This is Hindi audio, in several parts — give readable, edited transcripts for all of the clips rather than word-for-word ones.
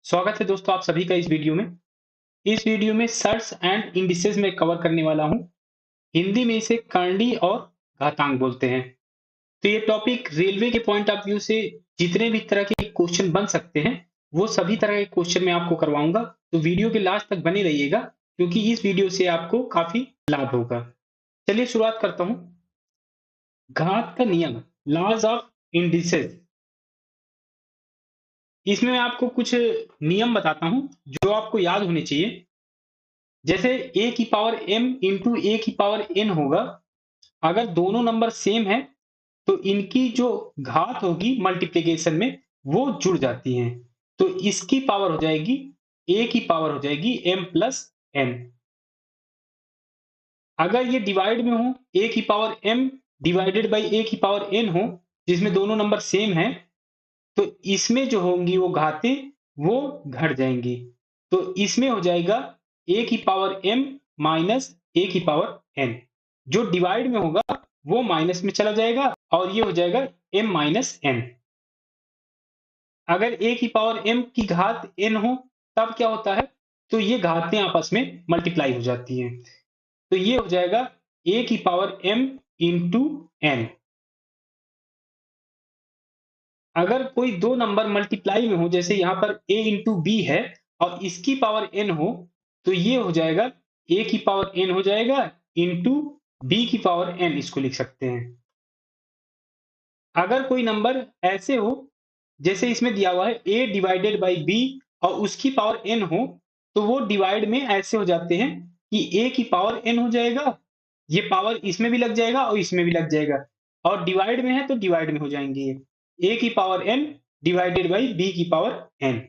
स्वागत है दोस्तों आप सभी का इस वीडियो में। इस वीडियो में सर्ट्स एंड इंडिसेस में कवर करने वाला हूं। हिंदी में इसे करंडी और घातांक बोलते हैं। तो ये टॉपिक रेलवे के पॉइंट ऑफ व्यू से जितने भी तरह के क्वेश्चन बन सकते हैं वो सभी तरह के क्वेश्चन मैं आपको करवाऊंगा। तो वीडियो के लास्ट तक बने रहिएगा क्योंकि इस वीडियो से आपको काफी लाभ होगा। चलिए शुरुआत करता हूं। घात का नियम, लॉज ऑफ इंडिसेस। इसमें मैं आपको कुछ नियम बताता हूं जो आपको याद होने चाहिए। जैसे a की पावर m इंटू ए की पावर n होगा। अगर दोनों नंबर सेम है तो इनकी जो घात होगी मल्टीप्लिकेशन में वो जुड़ जाती हैं। तो इसकी पावर हो जाएगी a की पावर हो जाएगी m प्लस n। अगर ये डिवाइड में हो a की power m divided by a की पावर n हो जिसमें दोनों नंबर सेम है तो इसमें जो होंगी वो घातें वो घट जाएंगी। तो इसमें हो जाएगा a की पावर m माइनस a की पावर n। जो डिवाइड में होगा वो माइनस में चला जाएगा और ये हो जाएगा m माइनस n। अगर a की पावर m की घात n हो तब क्या होता है, तो ये घातें आपस में मल्टीप्लाई हो जाती हैं। तो ये हो जाएगा a की पावर m इंटू n। अगर कोई दो नंबर मल्टीप्लाई में हो जैसे यहाँ पर a इंटू बी है और इसकी पावर n हो तो ये हो जाएगा a की पावर n हो जाएगा इंटू बी की पावर n, इसको लिख सकते हैं। अगर कोई नंबर ऐसे हो जैसे इसमें दिया हुआ है a डिवाइडेड बाई बी और उसकी पावर n हो तो वो डिवाइड में ऐसे हो जाते हैं कि a की पावर n हो जाएगा, ये पावर इसमें भी लग जाएगा और इसमें भी लग जाएगा, और डिवाइड में है तो डिवाइड में हो जाएंगे ये a की power n divided by B की पावर n।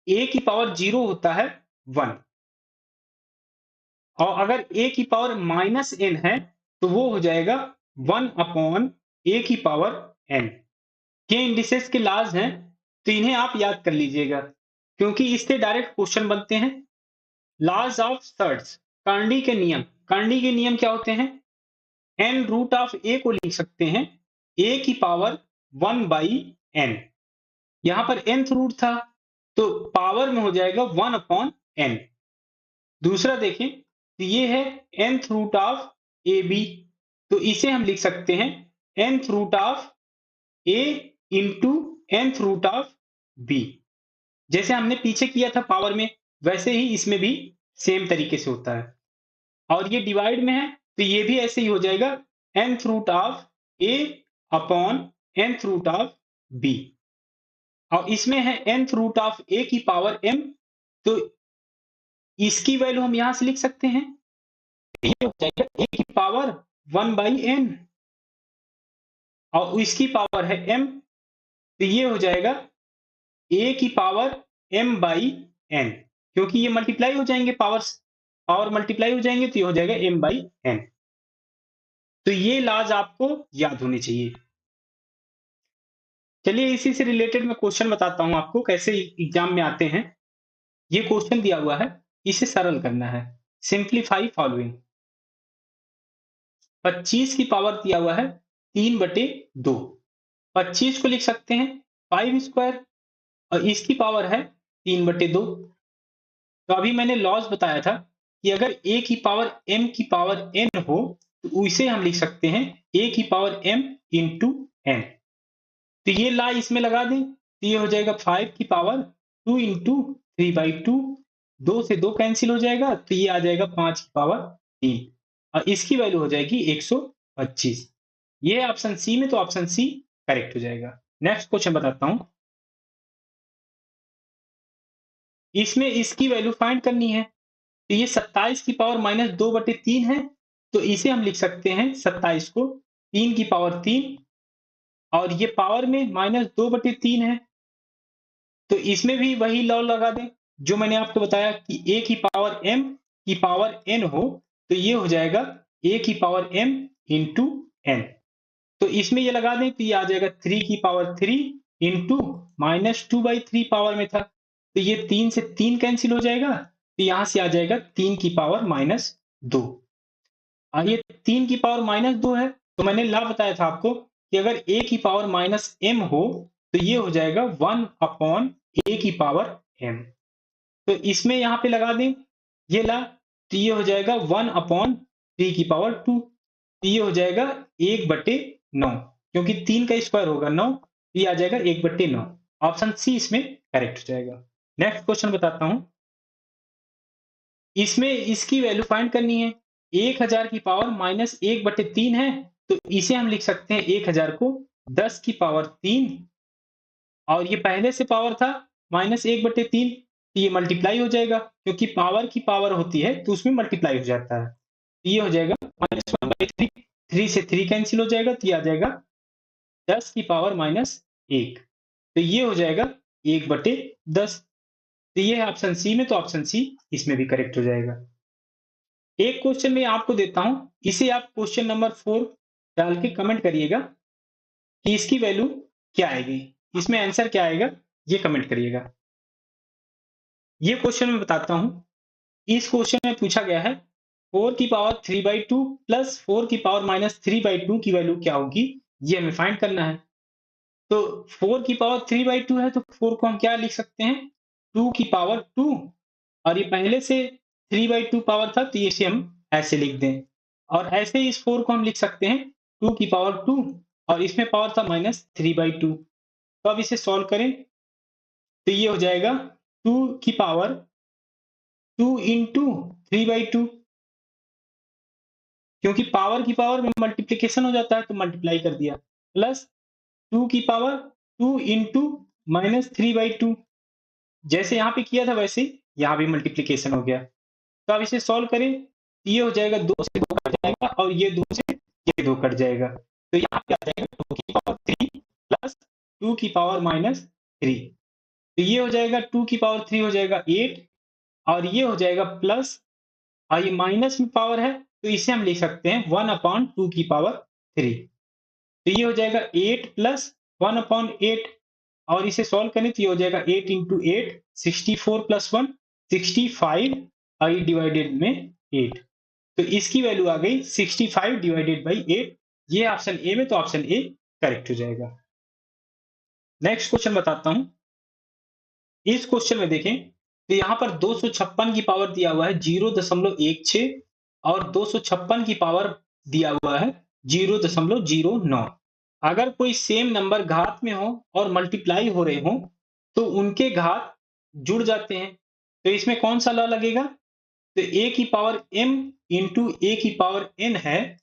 a की पावर 0 होता है 1 और अगर a की पावर माइनस n है तो वो हो जाएगा 1 अपॉन a की पावर n। ये इंडिसेस के लाज हैं तो इन्हें आप याद कर लीजिएगा क्योंकि इससे डायरेक्ट क्वेश्चन बनते हैं। लाज ऑफ सर्ट्स, कर्ंडी के नियम। कर्ंडी के नियम क्या होते हैं? n रूट ऑफ a को लिख सकते हैं a की पावर 1 बाई n। यहां पर nth रूट था तो पावर में हो जाएगा 1 अपॉन n। दूसरा देखें तो ये है nth root of A B, तो इसे हम लिख सकते हैं nth root of a into nth root of b। जैसे हमने पीछे किया था पावर में वैसे ही इसमें भी सेम तरीके से होता है। और ये डिवाइड में है तो ये भी ऐसे ही हो जाएगा nth root of a upon nth root of b। और इसमें है nth रूट ऑफ a की पावर m, तो इसकी वैल्यू हम यहां से लिख सकते हैं, ये हो जाएगा a की पावर 1 बाई n और इसकी पावर है m, तो ये हो जाएगा a की पावर m बाई n। क्योंकि ये मल्टीप्लाई हो जाएंगे, पावर मल्टीप्लाई हो जाएंगे तो ये हो जाएगा m बाई n। तो ये लाज आपको याद होने चाहिए। चलिए इसी से रिलेटेड मैं क्वेश्चन बताता हूं आपको कैसे एग्जाम में आते हैं। ये क्वेश्चन दिया हुआ है, इसे सरल करना है। Simplify following. 25 की पावर दिया हुआ है 3/2। 25 को लिख सकते हैं 5 स्क्वायर और इसकी पावर है 3/2। तो अभी मैंने लॉज बताया था कि अगर a की पावर m की पावर n हो तो इसे हम लिख सकते हैं a की पावर m इंटू n। तो ये ला इसमें लगा दें तो ये हो जाएगा 5 की पावर 2 इंटू 3/2। 2 से 2 कैंसिल हो जाएगा तो ये आ जाएगा 5 की पावर 3 और इसकी वैल्यू हो जाएगी 125। ये है ऑप्शन सी में, तो ऑप्शन सी करेक्ट हो जाएगा। नेक्स्ट क्वेश्चन बताता हूं। इसमें इसकी वैल्यू फाइंड करनी है तो ये 27 की पावर माइनस 2/3 है, तो इसे हम लिख सकते हैं 27 को 3 की पावर 3 और ये पावर में माइनस 2/3 है तो इसमें भी वही लॉ लगा दें जो मैंने आपको बताया कि a की पावर m की पावर n हो तो ये हो जाएगा a की पावर m इंटू n। तो इसमें ये लगा दें तो ये आ जाएगा 3 की पावर 3 इंटू माइनस 2/3 पावर में था तो ये 3 से 3 कैंसिल हो जाएगा तो यहां से आ जाएगा 3 की पावर -2। और ये 3 की पावर -2 है तो मैंने ला बताया था आपको कि अगर a की पावर -m हो तो ये हो जाएगा 1 अपॉन ए की पावर m। तो इसमें यहाँ पे लगा दें, ये ला, तो ये हो जाएगा 1 अपॉन 3 की पावर 2। तो ये हो जाएगा 1/9, क्योंकि 3 का स्क्वायर होगा 9, ये आ जाएगा 1/9। ऑप्शन सी इसमें करेक्ट हो जाएगा। नेक्स्ट क्वेश्चन बताता हूं। इसमें इसकी वैल्यू फाइंड करनी है। 1000 की पावर माइनस 1/3 है, तो इसे हम लिख सकते हैं 1000 को 10 की पावर 3, और ये पहले से पावर था माइनस 1/3, तो ये मल्टीप्लाई हो जाएगा, क्योंकि पावर की पावर होती है तो उसमें मल्टीप्लाई हो जाता है। तो ये हो जाएगा -1/3, 3 से 3 कैंसिल हो जाएगा, तो ये आ जाएगा 10 की पावर -1। तो ये हो जाएगा 1/10। तो ये है ऑप्शन सी में, तो ऑप्शन सी इसमें भी करेक्ट हो जाएगा। एक क्वेश्चन मैं आपको देता हूं, इसे आप क्वेश्चन नंबर 4 डाल के कमेंट करिएगा कि इसकी वैल्यू क्या आएगी, इसमें आंसर क्या आएगा, ये कमेंट करिएगा। ये क्वेश्चन मैं बताता हूं। इस क्वेश्चन में पूछा गया है 4 की पावर 3/2 प्लस 4 की पावर -3/2 की वैल्यू क्या होगी, ये हमें फाइंड करना है। तो 4 की पावर 3/2 है, तो 4 को हम क्या लिख सकते हैं, 2 की पावर 2, और ये पहले से 3/2 पावर था, तो इसे हम ऐसे लिख दें। और ऐसे ही इस 4 को हम लिख सकते हैं 2 की पावर 2, और इसमें पावर था -3/2। तो अब इसे सॉल्व करें, तो ये हो जाएगा 2 की पावर 2 इंटू 3/2, क्योंकि पावर की पावर में मल्टीप्लिकेशन हो जाता है, तो मल्टीप्लाई कर दिया, प्लस 2 की पावर 2 इंटू -3/2, जैसे यहाँ पे किया था वैसे यहाँ भी मल्टीप्लिकेशन हो गया। तो अब इसे सॉल्व करें, तो ये हो जाएगा 2 से 2 कट जाएगा, और ये 2 से ये 2 कट जाएगा, तो यहाँ पे आ जाएगा 2 की पावर 3 प्लस 2 की पावर -3। तो ये हो जाएगा 2 की पावर 3 हो जाएगा 8, और ये हो जाएगा प्लस, और ये माइनस में पावर है, तो इसे हम लिख सकते हैं 1/2 की पावर 3। तो ये हो जाएगा 8 प्लस 1/8, और इसे सॉल्व करें तो ये हो जाएगा 8 इंटू 8 64 प्लस 1 65, और ये डिवाइडेड में 8, तो इसकी वैल्यू आ गई 65 डिवाइडेड बाई 8। ये ऑप्शन ए में, तो ऑप्शन ए करेक्ट हो जाएगा। नेक्स्ट क्वेश्चन बताता हूं। इस क्वेश्चन में देखें, तो यहाँ पर 256 की पावर दिया हुआ है 0.16, और 256 की पावर दिया हुआ है 0.09। अगर कोई सेम नंबर घात में हो और मल्टीप्लाई हो रहे हो, तो उनके घात जुड़ जाते हैं। तो इसमें कौन सा लॉ लगेगा, तो ए की पावर m इंटू ए की पावर n है,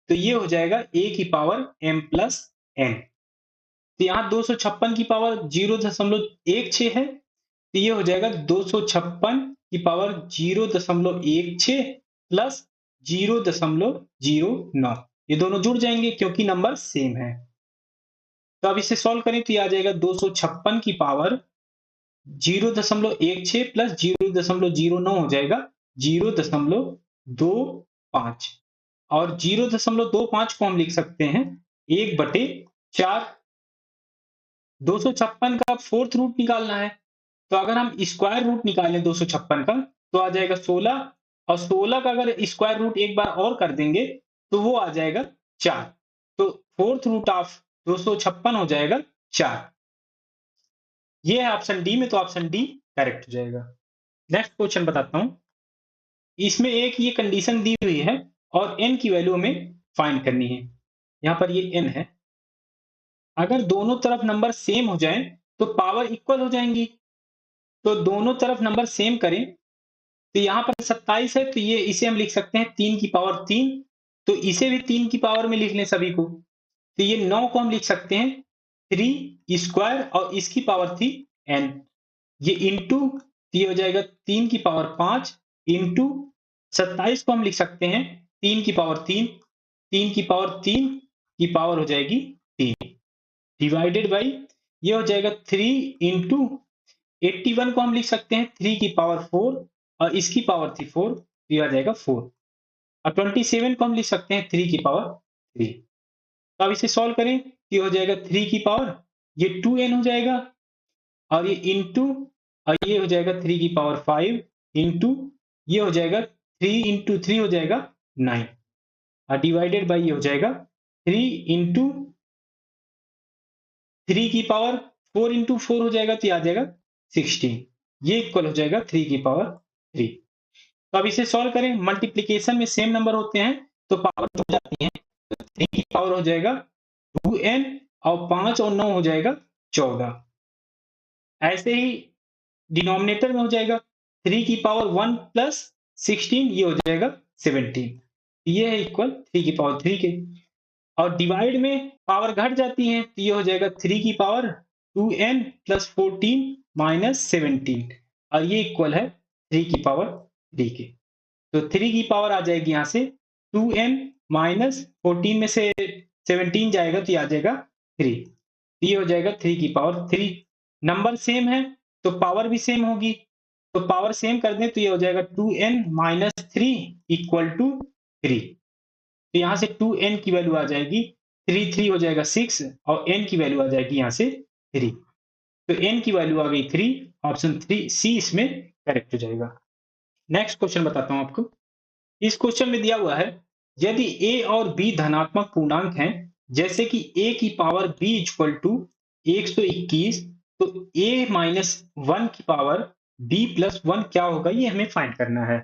तो ये हो जाएगा ए की पावर m प्लस n। तो यहाँ 256 की पावर 0.16 है, तो ये हो जाएगा 256 की पावर 0.16 प्लस 0.09, ये दोनों जुड़ जाएंगे क्योंकि नंबर सेम है। तो अब इसे सॉल्व करें, तो ये आ जाएगा 256 की पावर 0.16 प्लस 0.09 हो जाएगा 0.25, और 0.25 को हम लिख सकते हैं 1/4। 256 का फोर्थ रूट निकालना है, तो अगर हम स्क्वायर रूट निकालें 256 का, तो आ जाएगा 16, और 16 का अगर स्क्वायर रूट एक बार और कर देंगे तो वो आ जाएगा 4। तो फोर्थ रूट ऑफ 256 हो जाएगा 4। ये है ऑप्शन डी में, तो ऑप्शन डी करेक्ट हो जाएगा। नेक्स्ट क्वेश्चन बताता हूं। इसमें एक ये कंडीशन दी हुई है, और n की वैल्यू हमें फाइंड करनी है। यहां पर ये n है, अगर दोनों तरफ नंबर सेम हो जाए तो पावर इक्वल हो जाएंगी। तो दोनों तरफ नंबर सेम करें, तो यहाँ पर 27 है, तो ये इसे हम लिख सकते हैं 3 की पावर 3, तो इसे भी 3 की पावर में लिख लें सभी को। तो ये 9 को हम लिख सकते हैं 3 स्क्वायर, और इसकी पावर थी n, ये इंटू, ये हो जाएगा 3 की पावर 5 इंटू 27 को हम लिख सकते हैं 3 की पावर 3, 3 की पावर 3 की पावर हो जाएगी 3, डिवाइडेड बाई, ये हो जाएगा 3 इंटू 81 को हम लिख सकते हैं 3 की पावर 4, और इसकी पावर थी 4, तो ये आ जाएगा 4, और 27 को हम लिख सकते हैं 3 की पावर 3। तो अब इसे सॉल्व करें, ये हो जाएगा 3 की पावर, ये 2n हो जाएगा, और ये इंटू, और ये हो जाएगा 3 की पावर 5 इंटू, ये हो जाएगा 3 इंटू 3 हो जाएगा 9, और डिवाइडेड बाई ये हो जाएगा 3 इंटू 3 की पावर 4 इंटू 4 हो जाएगा तो ये आ जाएगा 16, ये इक्वल हो जाएगा 3 की पावर 3। तो अब इसे सॉल्व करें, मल्टीप्लीकेशन में सेम नंबर होते हैं तो पावर हो जाती है, तो 3 की पावर हो जाएगा 2n और 5 और 9 हो जाएगा 14। ऐसे ही डिनोमिनेटर में हो जाएगा 3 की पावर 1 प्लस 16, ये हो जाएगा 17, ये है इक्वल 3 की पावर 3 के। और डिवाइड में पावर घट जाती है तो ये हो जाएगा 3 की पावर 2n प्लस 14 माइनस 17, और ये इक्वल है 3 की पावर 3 के। तो 3 की पावर आ जाएगी यहाँ से 2n माइनस 14 में से 17 जाएगा तो ये आ जाएगा 3, ये हो जाएगा 3 की पावर 3। नंबर सेम है तो पावर भी सेम होगी, तो पावर सेम कर दें तो ये हो जाएगा 2n माइनस 3 इक्वल टू 3। तो यहाँ से 2n की वैल्यू आ जाएगी 3, 3 हो जाएगा 6 और n की वैल्यू आ जाएगी यहाँ से 3। तो n की वैल्यू आ गई 3, ऑप्शन 3 सी इसमें करेक्ट हो जाएगा। नेक्स्ट क्वेश्चन बताता हूँ आपको। इस क्वेश्चन में दिया हुआ है यदि a और b धनात्मक पूर्णांक हैं, जैसे कि a की पावर b इक्वल टू 121, तो a माइनस 1 की पावर b प्लस 1 क्या होगा, ये हमें फाइंड करना है।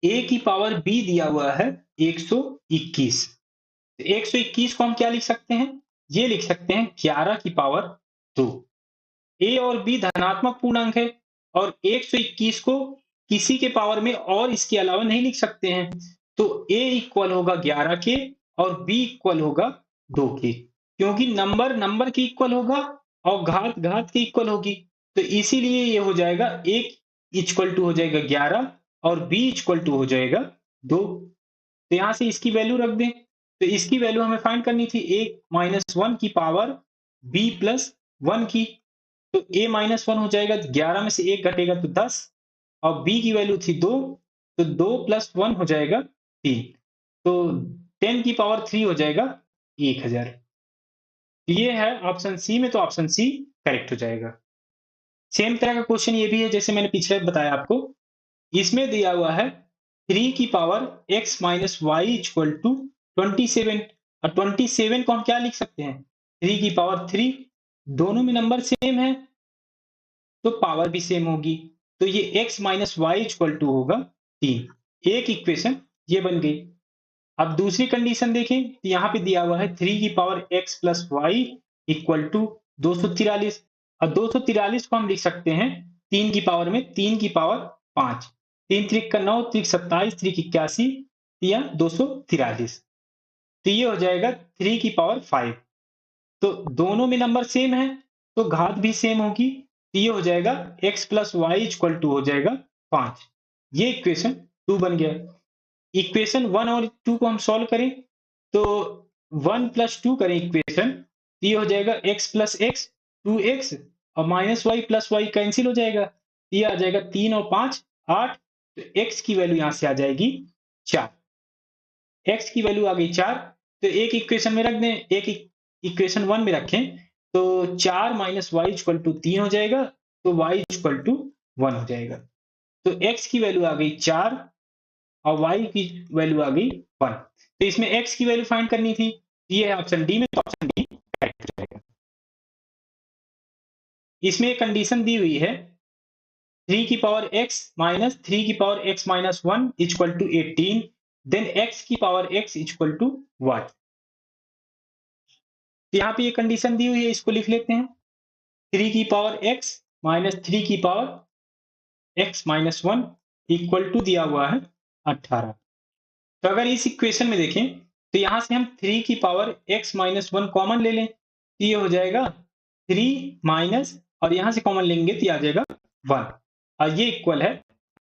a की पावर b दिया हुआ है 121, 121 को हम क्या लिख सकते हैं, ये लिख सकते हैं 11 की पावर 2। a और b धनात्मक पूर्णांक है और 121 को किसी के पावर में और इसके अलावा नहीं लिख सकते हैं, तो a इक्वल होगा 11 के और b इक्वल होगा 2 के, क्योंकि नंबर नंबर के इक्वल होगा और घात घात के इक्वल होगी, तो इसीलिए ये हो जाएगा a इक्वल टू हो जाएगा 11 और b इक्वल टू हो जाएगा 2। तो यहाँ से इसकी वैल्यू रख दें, तो इसकी वैल्यू हमें फाइंड करनी थी a माइनस 1 की पावर b प्लस 1 की, तो a माइनस 1 हो जाएगा, 11 में से 1 घटेगा तो 10, और b की वैल्यू थी 2, तो 2 प्लस 1 हो जाएगा 3, तो 10 की पावर 3 हो जाएगा 1000। ये है ऑप्शन सी में, तो ऑप्शन सी करेक्ट हो जाएगा। सेम तरह का क्वेश्चन ये भी है जैसे मैंने पिछले बताया आपको। इसमें दिया हुआ है 3 की power x minus Y equal to 27, और 27 को हम क्या लिख सकते हैं, 3 की पावर 3, दोनों में नंबर सेम है तो पावर भी सेम होगी, तो ये x minus Y equal to होगा 3, एक इक्वेशन ये बन गई। अब दूसरी कंडीशन देखें तो यहाँ पे दिया हुआ है 3 की power x plus Y equal to 243, और 243 को हम लिख सकते हैं 3 की पावर में 3 की पावर 5, 3 त्रिक का 9, त्रिक 27, त्रिक 81 या 243, तो ये हो जाएगा 3 की पावर 5। तो दोनों में नंबर सेम है तो घात भी सेम होगी, तो ये हो जाएगा x plus Y equal to हो जाएगा 5, ये इक्वेशन 2 बन गया। इक्वेशन 1 और 2 को हम सॉल्व करें तो 1 प्लस 2 करें इक्वेशन, तो ये हो जाएगा x प्लस एक्स 2x, और minus Y plus Y cancel हो जाएगा, तो ये आ जाएगा 3 और 5 8, तो x की वैल्यू यहाँ से आ जाएगी 4, x की वैल्यू आ गई 4, तो एक इक्वेशन में रख दें, एक इक्वेशन 1 में रखें, तो 4 माइनस वाई इक्वल टू 3 हो जाएगा, तो y इक्वल टू 1 हो जाएगा, तो x की वैल्यू आ गई 4 और y की वैल्यू आ गई 1। तो इसमें x की वैल्यू फाइंड करनी थी, ये है ऑप्शन डी में, तो ऑप्शन डी करेक्ट हो जाएगा। इसमें एक कंडीशन दी हुई है 3 की पावर x माइनस 3 की power x minus 1 equal to 18, then x की power x equal to what. तो यहाँ पे ये कंडीशन दी हुई है, इसको लिख लेते हैं 3 की पावर x माइनस 3 की power x minus 1 equal to दिया हुआ है 18। तो अगर इस इक्वेशन में देखें तो यहां से हम 3 की पावर x माइनस 1 कॉमन ले लें, तो ये हो जाएगा 3 माइनस, और यहां से कॉमन लेंगे तो ये आ जाएगा 1, और ये इक्वल है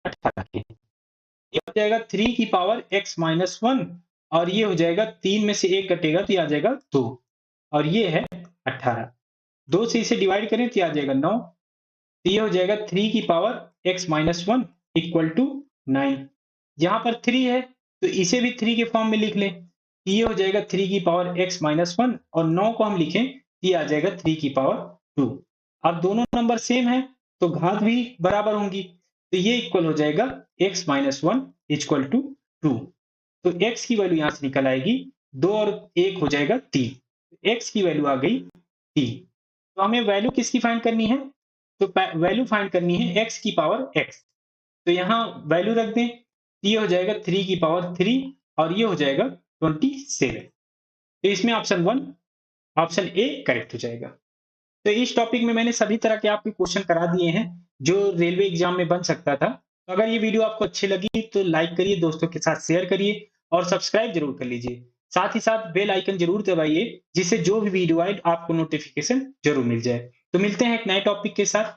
18 के। ये हो जाएगा 3 की पावर x माइनस 1, और ये हो जाएगा 3 में से 1 कटेगा तो ये आ जाएगा 2, और ये है 18, 2 से इसे डिवाइड करें तो ये आ जाएगा 9, तो ये हो जाएगा 3 की power x minus 1 equal to 9। यहाँ पर 3 है तो इसे भी 3 के फॉर्म में लिख लें, ये हो जाएगा 3 की पावर x माइनस 1, और 9 को हम लिखें ये आ जाएगा 3 की पावर 2। अब दोनों नंबर सेम है तो घात भी बराबर होंगी, तो ये इक्वल हो जाएगा x माइनस 1 इक्वल टू 2, तो x की वैल्यू यहाँ से निकल आएगी 2 और 1 हो जाएगा 3, x की वैल्यू आ गई 3। तो हमें वैल्यू किसकी फाइंड करनी है? तो वैल्यू फाइंड करनी है x की पावर x। तो यहाँ वैल्यू रख दें, ये हो जाएगा 3 की पावर 3 और ये हो जाएगा 27। तो इसमें ऑप्शन 1, ऑप्शन ए करेक्ट हो जाएगा। तो इस टॉपिक में मैंने सभी तरह के आपके क्वेश्चन करा दिए हैं जो रेलवे एग्जाम में बन सकता था। तो अगर ये वीडियो आपको अच्छी लगी तो लाइक करिए, दोस्तों के साथ शेयर करिए और सब्सक्राइब जरूर कर लीजिए। साथ ही साथ बेल आइकन जरूर दबाइए जिससे जो भी वीडियो आए आपको नोटिफिकेशन जरूर मिल जाए। तो मिलते हैं एक नए टॉपिक के साथ।